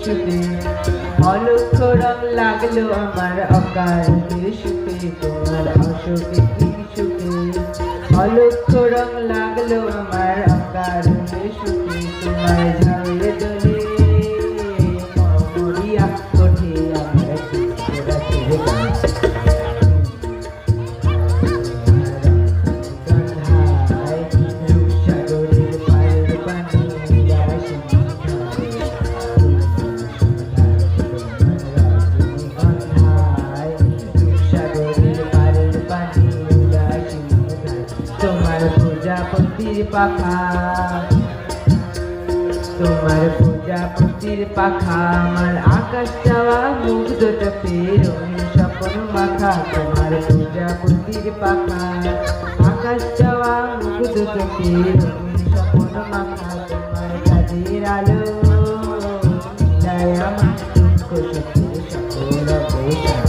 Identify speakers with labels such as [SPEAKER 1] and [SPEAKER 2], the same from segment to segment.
[SPEAKER 1] সুতে অলক্ষ রং লাগলো আমার অকারণে সুতে তোমার অশোকে কি সুতে অলক্ষ রং লাগলো আমার অকারণে সুতে তোমার ঝাউয়ে দোলে মরিয়া ওঠে আমার রাতের গান প্রজাপতির পাখা তোমার প্রজাপতির পাখা আমার আকাশ যাওয়া মুগ্ধ চোখে রঙিন স্বপ্ন মাখা তোমার প্রজাপতির পাখা আকাশ যাওয়া মুগ্ধ চোখে রঙিন স্বপ্ন মাখা তোমার কাজের আলো মিলায় আমার দুঃখ সুখে সকল বেশা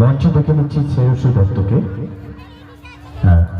[SPEAKER 2] মঞ্চে দেখে নিচ্ছি শ্রেয়সী দত্তকে।